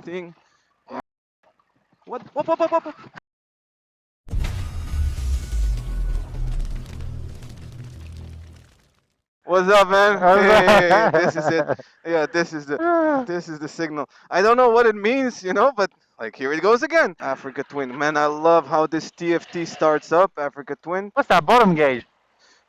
everything. What? What? What's up, man? Hey, this is it. Yeah, this is the signal. I don't know what it means, but like here it goes again. Africa Twin, man. I love how this TFT starts up. Africa Twin. What's that bottom gauge?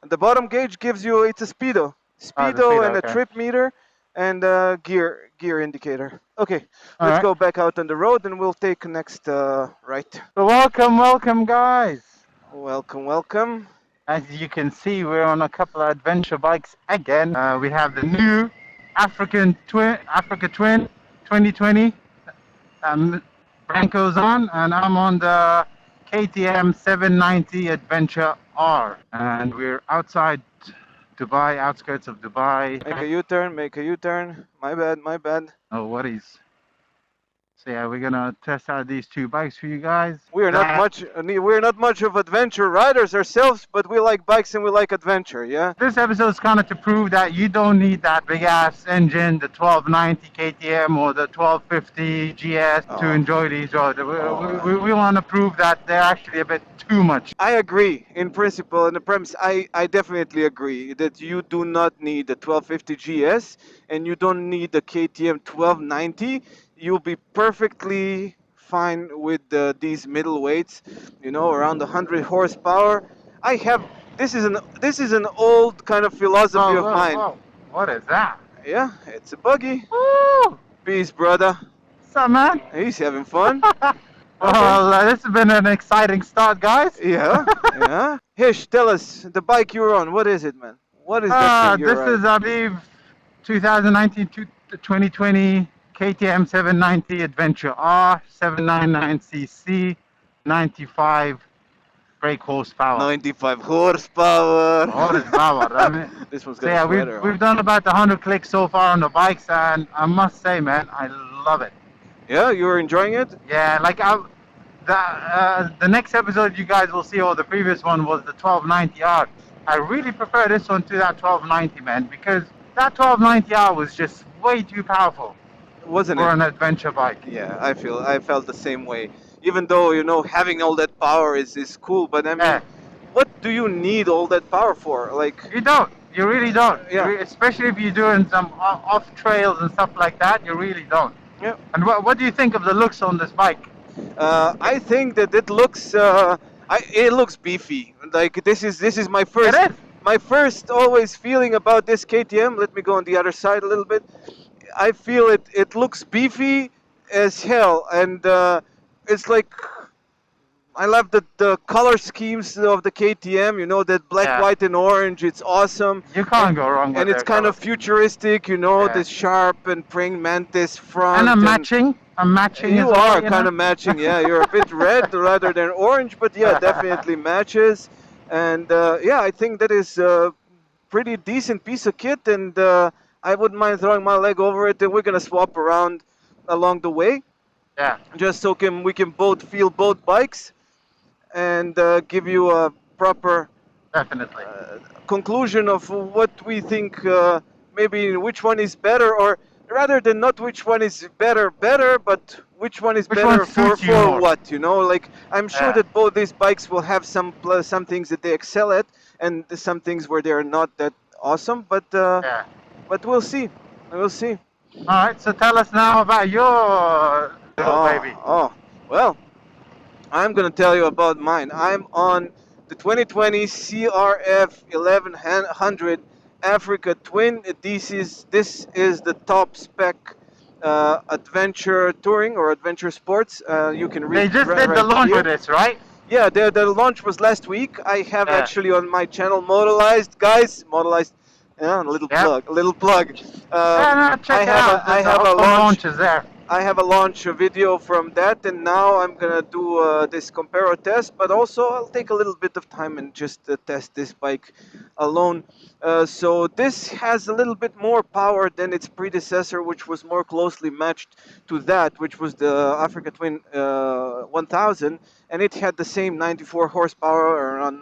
The bottom gauge gives you it's a Oh, the speed, and a okay. trip meter, and a gear indicator. Okay, All let's right. go back out on the road, and we'll take next right. So welcome, guys. Welcome, welcome. As you can see, we're on a couple of adventure bikes again. We have the new Africa Twin 2020. Branko's on, and I'm on the KTM 790 Adventure R. And we're outside Dubai, outskirts of Dubai. Make a U-turn. Make a U-turn. My bad. My bad. Oh, what is? So yeah, we're gonna test out these two bikes for you guys. We're not much of adventure riders ourselves, but we like bikes and we like adventure. Yeah. This episode is kind of to prove that you don't need that big ass engine, the 1290 KTM or the 1250 GS to enjoy these roads. We want to prove that they're actually a bit too much. I agree in principle and the premise. I definitely agree that you do not need the 1250 GS and you don't need the KTM 1290. You'll be perfectly fine with these middleweights, around 100 horsepower. I have this is an old kind of philosophy of mine. Whoa. What is that? Yeah, it's a buggy. Woo! Peace, brother. What's up, man? He's having fun. Well, this has been an exciting start, guys. Yeah, yeah. Hish, tell us the bike you're on. What is it, man? What is that thing you're This is, I believe, 2019 to 2020 KTM 790 Adventure R, 799cc, 95 brake horsepower. 95 horsepower. Horsepower. I mean, this one's so got yeah, a sweater we've done about 100 clicks so far on the bikes, and I must say, man, I love it. Yeah, you're enjoying it? Yeah, like the next episode you guys will see, or the previous one, was the 1290R. I really prefer this one to that 1290, man, because that 1290R was just way too powerful. Wasn't for it? an adventure bike. Yeah, I felt the same way. Even though having all that power is cool, but I mean, what do you need all that power for? Like you don't. You really don't. Yeah. Especially if you're doing some off trails and stuff like that. You really don't. Yeah. And what do you think of the looks on this bike? I think that it looks it looks beefy. Like this is my first It is. my first always feeling about this KTM. Let me go on the other side a little bit. I feel it looks beefy as hell, and it's like I love the color schemes of the KTM. That black, Yeah. white, and orange. It's awesome. You can't go wrong with And it's their kind of colours. futuristic. Yeah. This sharp and praying mantis front. And I'm matching. You as well, are you kind know? of matching. Yeah, you're a bit red rather than orange, but yeah, definitely matches. And yeah, I think that is a pretty decent piece of kit, and I wouldn't mind throwing my leg over it, and we're gonna swap around along the way, Yeah. just so we can both feel both bikes, and give you a proper Definitely. conclusion of what we think, maybe which one is better, or rather than not which one is better, but which one is Which better one for suits you more? what, like I'm sure Yeah. that both these bikes will have some things that they excel at, and some things where they are not that awesome, but Yeah. we'll see. We'll see. All right. So tell us now about your little baby. Oh, well, I'm gonna tell you about mine. I'm on the 2020 CRF1100 Africa Twin. This is the top spec adventure touring or adventure sports. You can read. They just did the launch with this, right? Yeah, the launch was last week. I have Yeah. actually on my channel Modelized, guys. Modelized. Yeah, a little Yep. plug. Check I it have out. I have a All the launch. launches there. I have a launch video from that, and now I'm gonna do this comparo test, but also I'll take a little bit of time and just test this bike alone. So this has a little bit more power than its predecessor, which was more closely matched to that, which was the Africa Twin 1000, and it had the same 94 horsepower, or around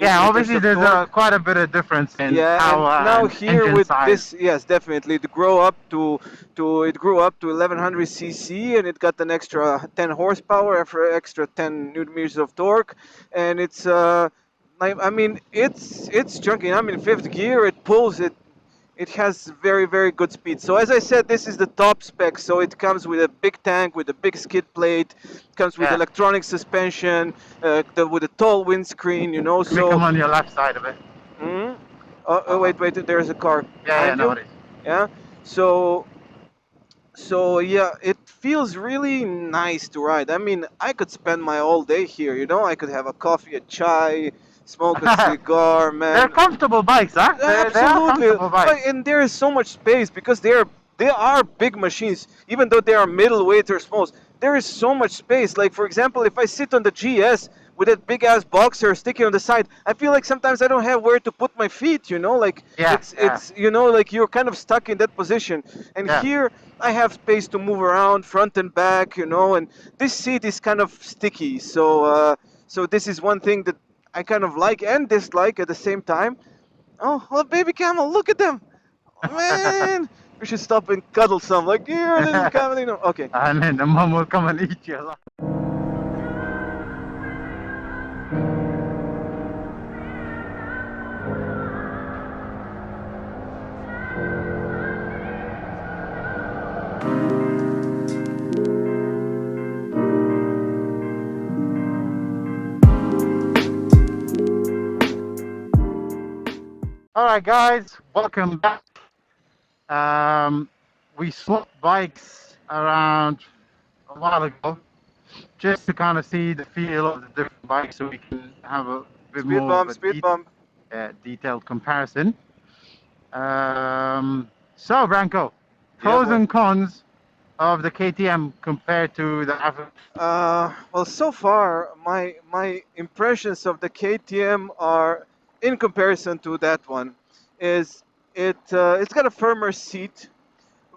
Yeah, newton-meters obviously of there's torque. quite a bit of difference in Yeah, and power now and here engine with size. this, yes, definitely, it grew up to 1100 cc, and it got an extra 10 horsepower, after extra 10 newton meters of torque, and it's I mean, it's chunky. I'm in fifth gear. It pulls it. It has very, very good speed. So as I said, this is the top spec. So it comes with a big tank, with a big skid plate. It comes with Yeah. electronic suspension, with a tall windscreen. You know. Let me come So on your left side of it. mm, oh, Uh, wait, wait. There's a car yeah, behind no you. worries. Yeah. So yeah, it feels really nice to ride. I mean, I could spend my whole day here. You know, I could have a coffee, a chai, smoke a cigar, They're man. comfortable bikes, huh? They are Absolutely, comfortable bikes. and there is so much space because they are big machines. Even though they are middleweight or smalls, there is so much space. Like for example, if I sit on the GS with that big ass boxer sticking on the side, I feel like sometimes I don't have where to put my feet. You know, like Yeah, yeah, it's like you're kind of stuck in that position. And yeah. here I have space to move around front and back. You know, and this seat is kind of sticky. So this is one thing that I kind of like and dislike at the same time. Oh, well, baby camel, look at them. Man, we should stop and cuddle some. Like, here, little camelino. Okay. And then the mom will come and eat you. All right, guys, welcome back. Um, we swapped bikes around a while ago just to kind of see the feel of the different bikes so we can have a bit Speed more of bump, a speed bump. detailed comparison. So, Branko, Yeah, pros boy. and cons of the KTM compared to the Africa. Well, so far, my impressions of the KTM are, in comparison to that one, is it's got a firmer seat.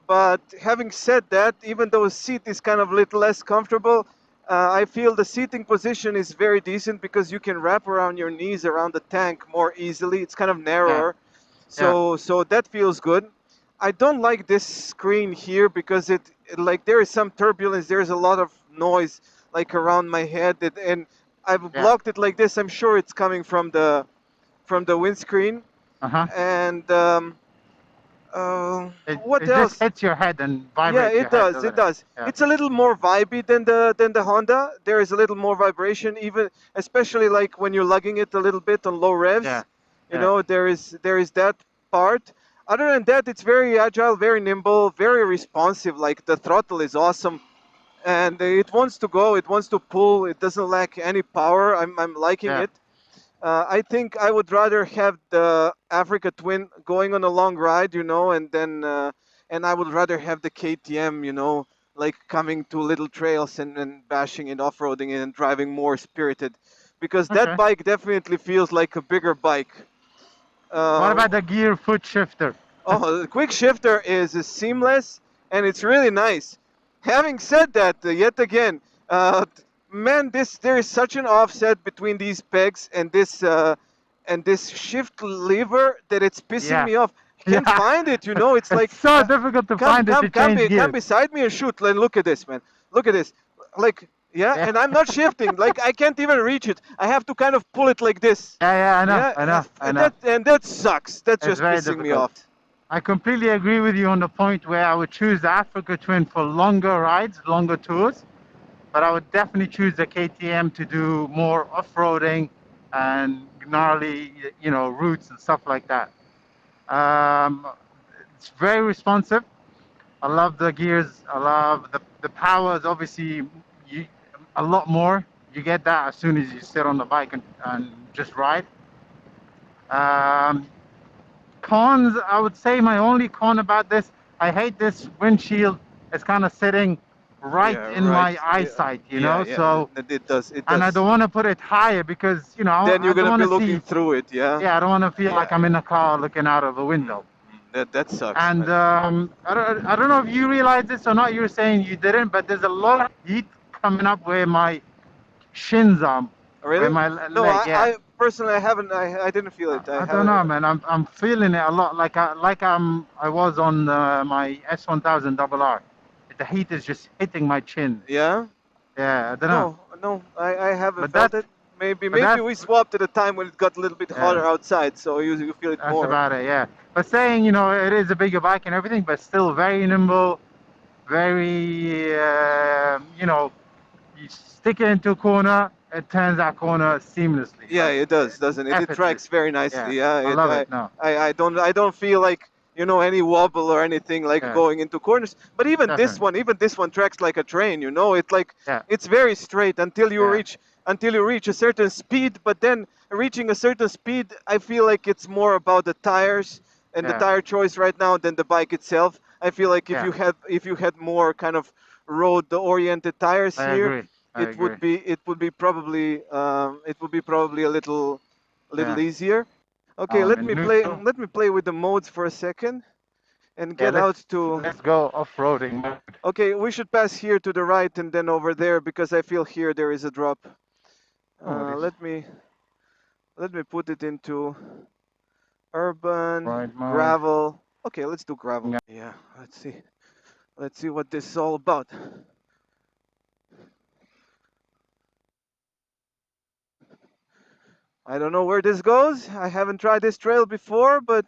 But having said that, even though the seat is kind of a little less comfortable, I feel the seating position is very decent because you can wrap around your knees around the tank more easily. It's kind of Yeah, narrower, yeah, so that feels good. I don't like this screen here because like there is some turbulence. There's a lot of noise like around my head, and I've yeah. blocked it like this. I'm sure it's coming from the windscreen. Uh-huh. And what It just else? hits your head and Yeah, vibrates your it head, does. doesn't It it? does. Yeah, It's a little more vibey than the Honda. There is a little more vibration, even especially like when you're lugging it a little bit on low yeah, revs. You yeah. know, there is that part. Other than that, it's very agile, very nimble, very responsive. Like the throttle is awesome, and it wants to go. It wants to pull. It doesn't lack any power. I'm liking Yeah. it. I think I would rather have the Africa Twin going on a long ride, and I would rather have the KTM, like coming to little trails and bashing it, off-roading it, and driving more spirited, because that Okay. bike definitely feels like a bigger bike. What Uh, about the gear foot shifter? Oh, the quick shifter is seamless and it's really nice. Having said that, yet again, man, there is such an offset between these pegs and this shift lever that it's pissing Yeah. me off. I can't Yeah. find it. It's It's like, so difficult to come find it come to come change be, come gears. beside me and shoot. Like, look at this, man. Look at this. Like, yeah, Yeah. and I'm not shifting. Like, I can't even reach it. I have to kind of pull it like this. Yeah, yeah, I know, Yeah, I know, I and know. that sucks. That's It's just very pissing me difficult. off. I completely agree with you on the point where I would choose the Africa Twin for longer rides, longer tours, but I would definitely choose the KTM to do more off-roading and gnarly, routes and stuff like that. Um, it's very responsive. I love the gears. I love the power is obviously you, a lot more. You get that as soon as you sit on the bike and just ride. Um, Cons, I would say my only con about this, I hate this windshield. It's kind of sitting right Yeah, in right. my Yeah, eyesight, yeah, yeah. so, It does. It and I does. don't want to put it higher because, Then I you're don't gonna want be to looking see, through it. Yeah. yeah, I don't want to feel like Yeah. I'm in a car looking out of a Mm, window. that sucks, And man. I don't know if you realize this or not. You're saying you didn't, but there's a lot of heat coming up where my shins are. Really? in my No, leg. Yeah. I personally I haven't. I didn't feel it. I I don't know, haven't. man. I'm feeling it a lot, I was on my S1000RR. The heat is just hitting my chin. Yeah. Yeah, I don't know. No, no, I haven't But felt that, it. but Maybe that's we swapped at a time when it got a little bit yeah, hotter outside, so you feel it that's more. about it. Yeah. But saying, it is a bigger bike and everything, but still very nimble, very, you stick it into a corner, it turns that corner seamlessly, Yeah, like it does, doesn't it? It effortless. tracks very Yeah, nicely. Yeah, I love it. No, I don't feel like any wobble or anything like yeah, going into corners. But definitely. even this one tracks like a train. It's like Yeah, it's very straight yeah, until you reach a certain speed. But then reaching a certain speed, I feel like it's more about the tires and the yeah, tire choice right now than the bike itself. I feel like yeah. if you had more kind of road oriented tires I here, agree. I agree. it would be probably a little Yeah. easier. Okay, I'm in neutral. let me play with the modes for a second and Yeah, get out to. let's go off-roading mode. Okay, we should pass here to the right and then over there because I feel here there is a drop. No worries. Let me put it into urban Ride mode. gravel. Okay, let's do gravel. Yeah, let's see what this is all about. I don't know where this goes. I haven't tried this trail before, but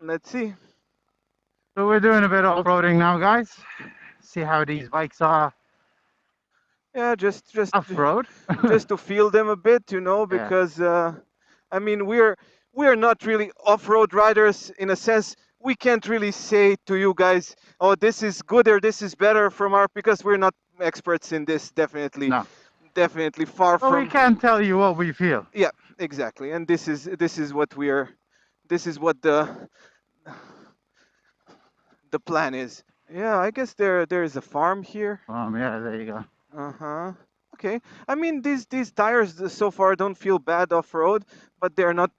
let's see. So we're doing a bit of off-roading now, guys. See how these bikes are Yeah, off-road. just to feel them a bit, Yeah. because I mean we're not really off-road riders in a sense. We can't really say to you guys, oh, this is good or this is better from our because we're not experts in this. No. Definitely far But we from. can tell you what we feel. Yeah, exactly. And this is what this is what the plan is. Yeah, I guess there is a farm here. Yeah, there you go. Uh-huh. Okay. I mean, these tires so far don't feel bad off road, but they're not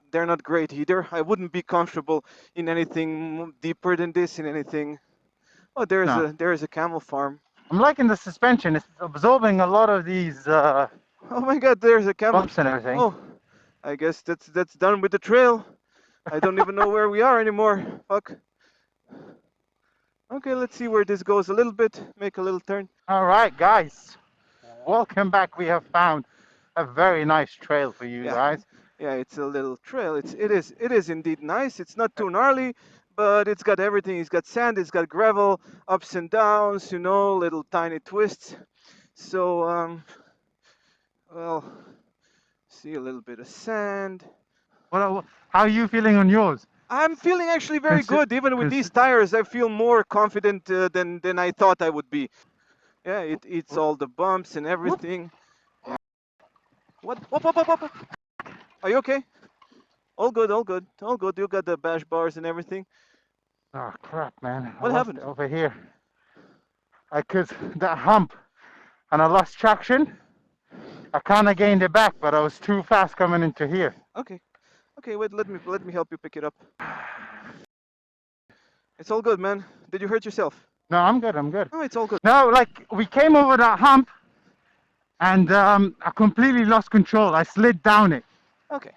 great either. I wouldn't be comfortable in anything deeper than this. In anything. Oh, No. there is a camel farm. I'm liking the suspension. It's absorbing a lot of these Oh my God, there's a camel. bumps and everything. Oh, I guess that's done with the trail. I don't even know where we are anymore. Fuck. Okay, let's see where this goes a little bit. Make a little turn. All right, guys. Welcome back. We have found a very nice trail for you Yeah. guys. Yeah, it's a little trail. It is indeed nice. It's not too gnarly, but it's got everything. It's got sand, it's got gravel, ups and downs, little tiny twists. So well, see a little bit of sand. How are you feeling on yours? I'm feeling actually very Consi- good. Even with these consi- tires, I feel more confident than I thought I would be. Yeah, it eats all the bumps and Whoop. everything. Yeah. What? Whoop, whoop, whoop, whoop, whoop. Are you okay? All good, all good, all good. You got the bash bars and everything. Oh crap, man! I What lost happened? it over here. I could that hump, and I lost traction. I kind of gained it back, but I was too fast coming into here. Okay. Okay, wait, let me help you pick it up. It's all good, man. Did you hurt yourself? No, I'm good. I'm good. No, it's all good. No, like we came over that hump, and I completely lost control. I slid down it. Okay.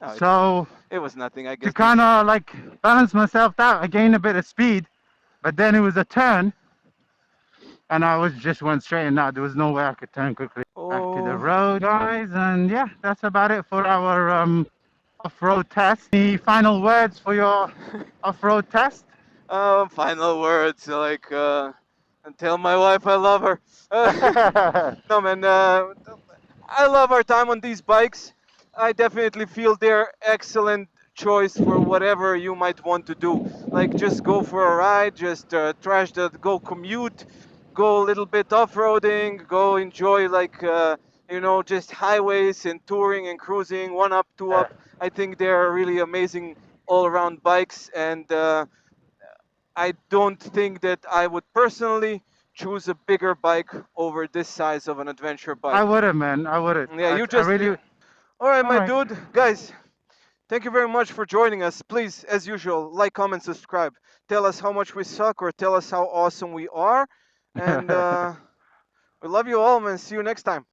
No, So it was nothing. I to guess kind this. of like balance myself out, I gained a bit of speed, but then it was a turn, and I was just went straight and out. There was no way I could turn quickly. Back to the Oh. road, guys, and yeah, that's about it for our off-road test. Any final words for your off-road test? Final words like and tell my wife I love her. No, man. I love our time on these bikes. I definitely feel they're excellent choice for whatever you might want to do. Like just go for a ride, just go commute, go a little bit off-roading, go enjoy like just highways and touring and cruising, one up, two Yeah. up. I think they're really amazing all-around bikes, and I don't think that I would personally choose a bigger bike over this size of an adventure I bike. would have, man. I would have. Yeah, I really. all right, All my right. dude. Guys, thank you very much for joining us. Please, as usual, like, comment, subscribe. Tell us how much we suck or tell us how awesome we are. And we love you all, man. See you next time.